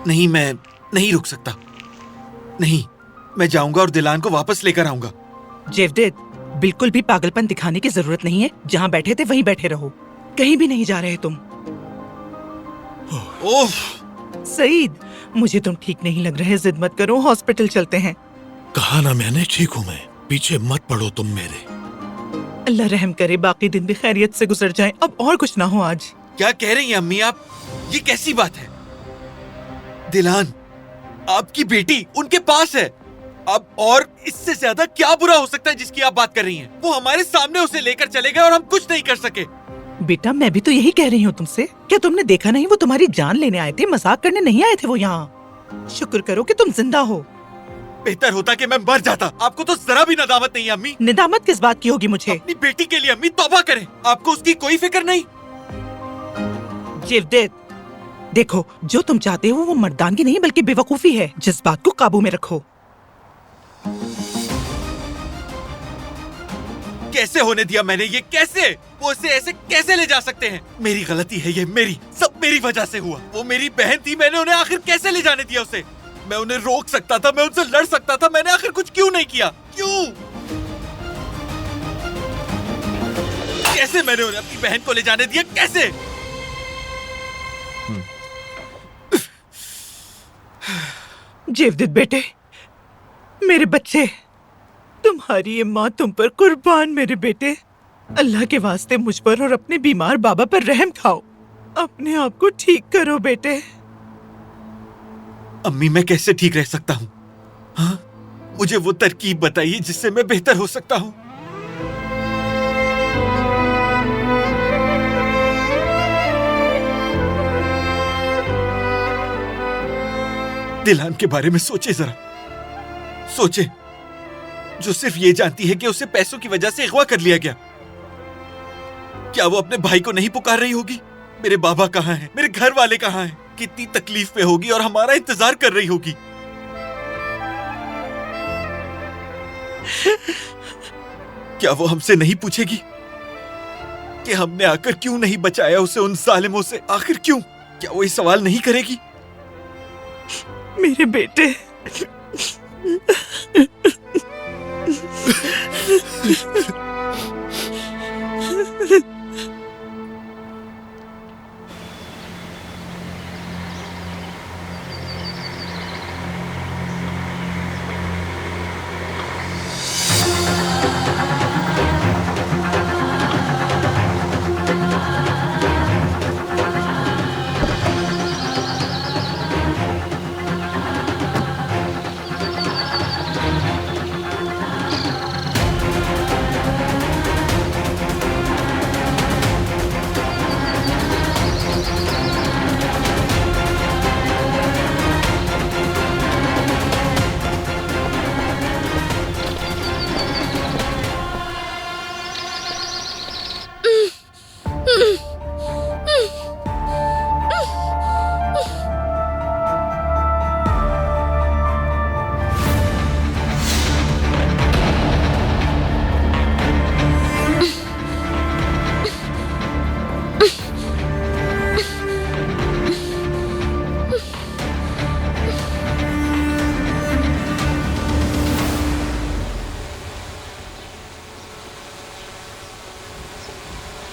नहीं, मैं नहीं रुक सकता। नहीं, मैं जाऊंगा और दिलान को वापस लेकर आऊंगा। जेवदेद, बिल्कुल भी पागलपन दिखाने की जरूरत नहीं है। जहाँ बैठे थे वहीं बैठे रहो, कहीं भी नहीं जा रहे तुम। ओह सईद, मुझे तुम ठीक नहीं लग रहे, जिद मत करो, हॉस्पिटल चलते हैं। कहा ना मैंने, ठीक हूँ मैं। पीछे मत पड़ो तुम मेरे। अल्लाह रहम करे, बाकी दिन भी खैरियत से गुजर जाएं, अब और कुछ ना हो आज। क्या कह रही हैं अम्मी आप? ये कैसी बात है? दिलान, आपकी बेटी उनके पास है। अब और इससे ज्यादा क्या बुरा हो सकता है जिसकी आप बात कर रही हैं? वो हमारे सामने उसे लेकर चले गए और हम कुछ नहीं कर सके। बेटा, मैं भी तो यही कह रही हूँ तुमसे। क्या तुमने देखा नहीं, वो तुम्हारी जान लेने आए थे, मजाक करने नहीं आए थे वो यहाँ। शुक्र करो कि तुम जिंदा हो। बेहतर होता कि मैं मर जाता। आपको तो जरा भी नदामत नहीं है अम्मी। निदामत किस बात की होगी मुझे? अपनी बेटी के लिए अम्मी तौबा करें। आपको उसकी कोई फिक्र नहीं? जेवदेद, देखो, जो तुम चाहते हो वो मर्दानगी नहीं बल्कि बेवकूफी है। जज्बात को काबू में रखो। कैसे होने दिया मैंने ये? कैसे? वो उसे ऐसे कैसे ले जा सकते हैं? मेरी गलती है ये, मेरी, सब मेरी वजह से हुआ। वो मेरी बहन थी, मैंने उन्हें आखिर कैसे ले जाने दिया उसे? मैं उन्हें रोक सकता था, मैं उनसे लड़ सकता था, मैंने आखिर कुछ क्यों नहीं किया? क्यों? कैसे मैंने उन्हें अपनी बहन को ले जाने दिया? कैसे? जेवदेद बेटे, मेरे बच्चे, तुम्हारी ये माँ तुम पर कुर्बान। मेरे बेटे, अल्लाह के वास्ते मुझ पर और अपने बीमार बाबा पर रहम खाओ। अपने आप को ठीक करो बेटे। अम्मी, मैं कैसे ठीक रह सकता हूँ? हाँ, मुझे वो तरकीब बताइए जिससे मैं बेहतर हो सकता हूँ। दिलान के बारे में सोचे जरा, सोचे, जो सिर्फ ये जानती है कि उसे पैसों की वजह से अगवा कर लिया गया। क्या वो अपने भाई को नहीं पुकार रही होगी? मेरे बाबा कहाँ हैं? मेरे घर वाले कहाँ हैं? कितनी तकलीफ में होगी और हमारा इंतजार कर रही होगी। क्या वो हमसे नहीं पूछेगी कि हमने आकर क्यों नहीं बचाया उसे उन जालिमों से? आखिर क्यों? क्या वो ये सवाल नहीं करेगी? मेरे बेटे,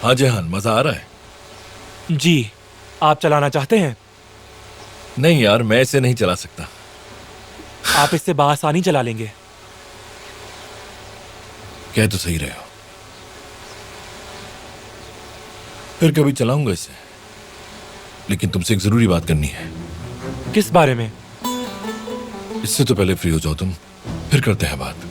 हाँ जहान, मजा आ रहा है? जी, आप चलाना चाहते हैं? नहीं यार, मैं इसे नहीं चला सकता। आप इससे बआसानी चला लेंगे। कह तो सही रहे हो। फिर कभी चलाऊंगा इसे, लेकिन तुमसे एक जरूरी बात करनी है। किस बारे में? इससे तो पहले फ्री हो जाओ तुम, फिर करते हैं बात।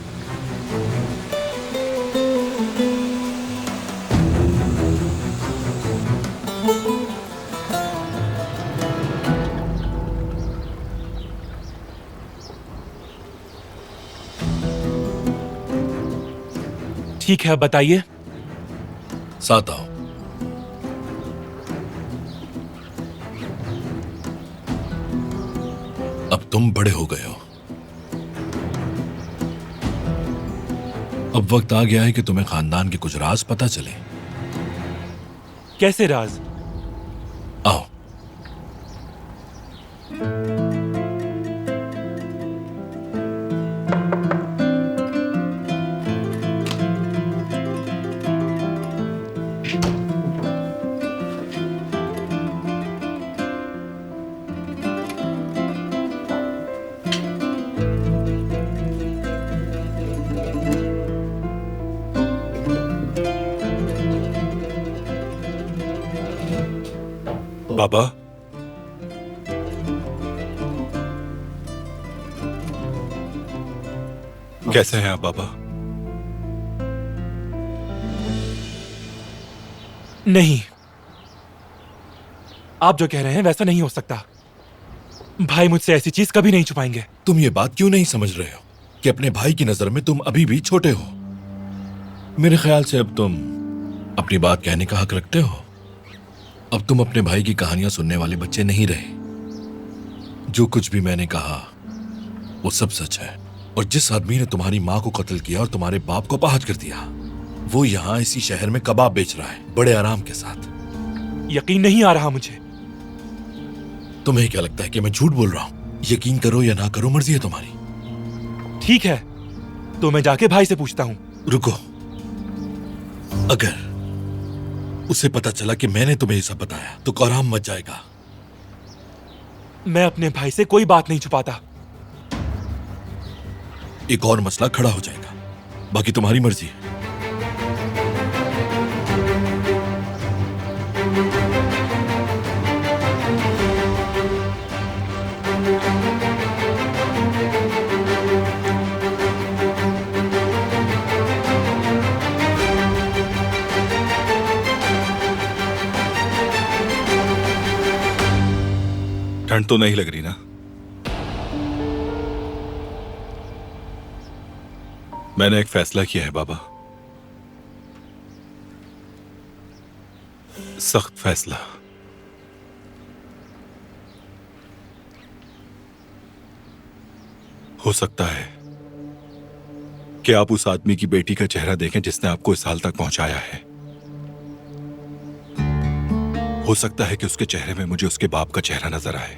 ठीक है, बताइए। साथ आओ। अब तुम बड़े हो गए हो। अब वक्त आ गया है कि तुम्हें खानदान के कुछ राज पता चले। कैसे राज? आओ। बाबा, कैसे हैं आप बाबा? नहीं, आप जो कह रहे हैं वैसा नहीं हो सकता। भाई मुझसे ऐसी चीज कभी नहीं छुपाएंगे। तुम ये बात क्यों नहीं समझ रहे हो कि अपने भाई की नजर में तुम अभी भी छोटे हो? मेरे ख्याल से अब तुम अपनी बात कहने का हक रखते हो। अब तुम अपने भाई की कहानियां सुनने वाले बच्चे नहीं रहे। जो कुछ भी मैंने कहा वो सब सच है। और जिस आदमी ने तुम्हारी माँ को कत्ल किया और तुम्हारे बाप को अपाहज कर दिया, वो यहाँ इसी शहर में कबाब बेच रहा है, बड़े आराम के साथ। यकीन नहीं आ रहा मुझे। तुम्हें क्या लगता है कि मैं झूठ बोल रहा हूँ? यकीन करो या ना करो, मर्जी है तुम्हारी। ठीक है, तो मैं जाके भाई से पूछता हूँ। रुको, अगर उसे पता चला कि मैंने तुम्हें ये सब बताया तो कोहराम मच जाएगा। मैं अपने भाई से कोई बात नहीं छुपाता। एक और मसला खड़ा हो जाएगा। बाकी तुम्हारी मर्जी है। ठंड तो नहीं लग रही ना? मैंने एक फैसला किया है बाबा, सख्त फैसला। हो सकता है कि आप उस आदमी की बेटी का चेहरा देखें जिसने आपको इस हाल तक पहुंचाया है। हो सकता है कि उसके चेहरे में मुझे उसके बाप का चेहरा नजर आए।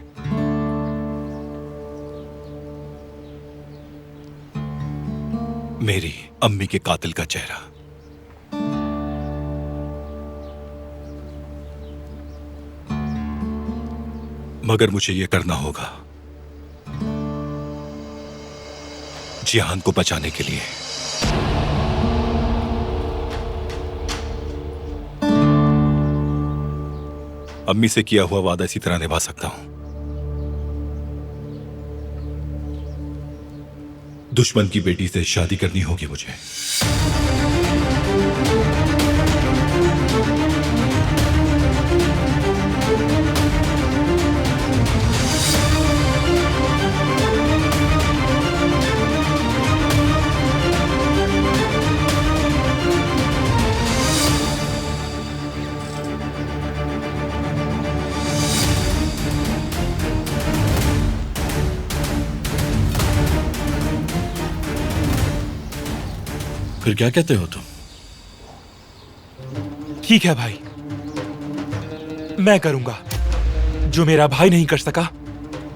मेरी अम्मी के कातिल का चेहरा। मगर मुझे यह करना होगा जिहान को बचाने के लिए। अम्मी से किया हुआ वादा इसी तरह निभा सकता हूं। दुश्मन की बेटी से शादी करनी होगी मुझे। फिर क्या कहते हो तुम? ठीक है भाई, मैं करूंगा जो मेरा भाई नहीं कर सका।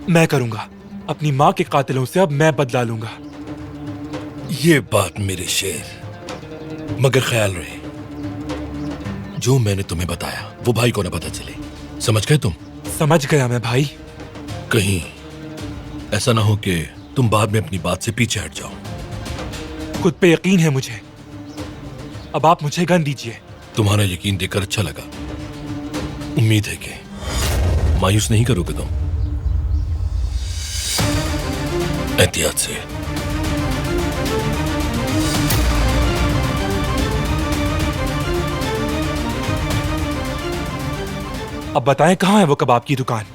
मैं करूंगा। अपनी मां के कातिलों से अब मैं बदला लूंगा। ये बात मेरे शेर, मगर ख्याल रहे जो मैंने तुम्हें बताया वो भाई को न पता चले। समझ गए तुम? समझ गया मैं भाई। कहीं ऐसा ना हो कि तुम बाद में अपनी बात से पीछे हट जाओ। खुद पे यकीन है मुझे। अब आप मुझे गन दीजिए। तुम्हारा यकीन देखकर अच्छा लगा। उम्मीद है कि मायूस नहीं करोगे तुम। एहतियात से। अब बताएं कहां है वो कबाब की दुकान?